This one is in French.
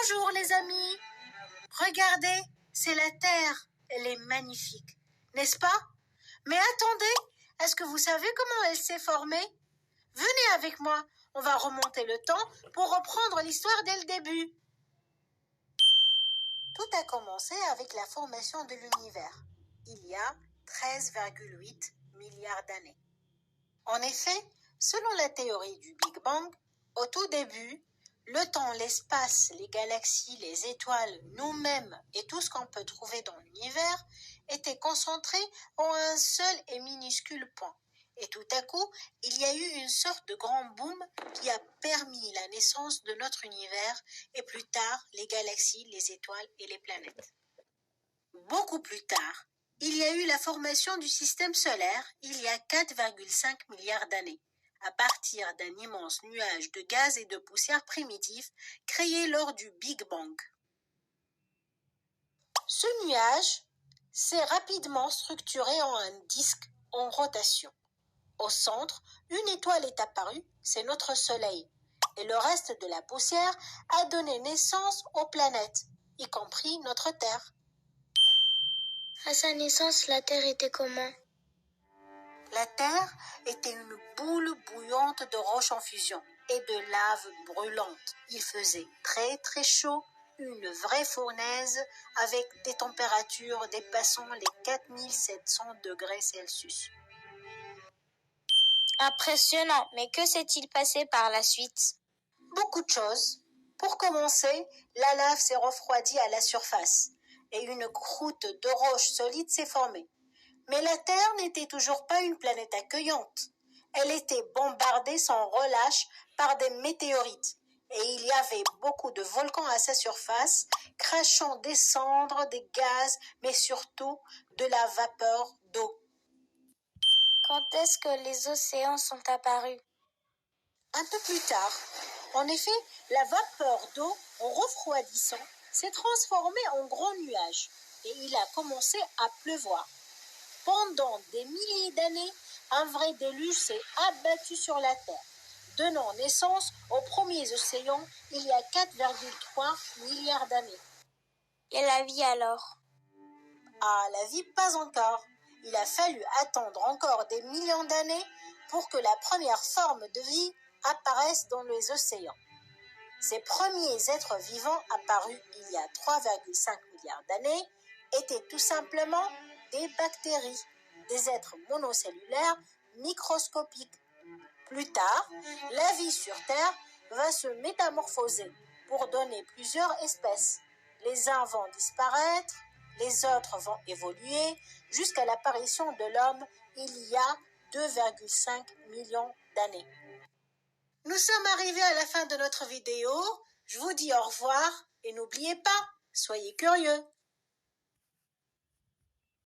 Bonjour les amis. Regardez, c'est la Terre. Elle est magnifique, n'est-ce pas? Mais attendez, est-ce que vous savez comment elle s'est formée? Venez avec moi, on va remonter le temps pour reprendre l'histoire dès le début. Tout a commencé avec la formation de l'univers, il y a 13,8 milliards d'années. En effet, selon la théorie du Big Bang, au tout début, le temps, l'espace, les galaxies, les étoiles, nous-mêmes et tout ce qu'on peut trouver dans l'univers étaient concentrés en un seul et minuscule point. Et tout à coup, il y a eu une sorte de grand boom qui a permis la naissance de notre univers et plus tard les galaxies, les étoiles et les planètes. Beaucoup plus tard, il y a eu la formation du système solaire il y a 4,5 milliards d'années, à partir d'un immense nuage de gaz et de poussière primitifs créé lors du Big Bang. Ce nuage s'est rapidement structuré en un disque en rotation. Au centre, une étoile est apparue, c'est notre Soleil, et le reste de la poussière a donné naissance aux planètes, y compris notre Terre. À sa naissance, la Terre était comment? La Terre était une boule bouillante de roches en fusion et de lave brûlante. Il faisait très très chaud, une vraie fournaise avec des températures dépassant les 4700 degrés Celsius. Impressionnant, mais que s'est-il passé par la suite? Beaucoup de choses. Pour commencer, la lave s'est refroidie à la surface et une croûte de roches solides s'est formée. Mais la Terre n'était toujours pas une planète accueillante. Elle était bombardée sans relâche par des météorites et il y avait beaucoup de volcans à sa surface, crachant des cendres, des gaz, mais surtout de la vapeur d'eau. Quand est-ce que les océans sont apparus? Un peu plus tard. En effet, la vapeur d'eau, en refroidissant, s'est transformée en gros nuages et il a commencé à pleuvoir. Pendant des milliers d'années, un vrai déluge s'est abattu sur la Terre, donnant naissance aux premiers océans il y a 4,3 milliards d'années. Et la vie alors? Ah, la vie pas encore. Il a fallu attendre encore des millions d'années pour que la première forme de vie apparaisse dans les océans. Ces premiers êtres vivants apparus il y a 3,5 milliards d'années étaient tout simplement des bactéries, des êtres monocellulaires microscopiques. Plus tard, la vie sur Terre va se métamorphoser pour donner plusieurs espèces. Les uns vont disparaître, les autres vont évoluer jusqu'à l'apparition de l'homme il y a 2,5 millions d'années. Nous sommes arrivés à la fin de notre vidéo. Je vous dis au revoir et n'oubliez pas, soyez curieux.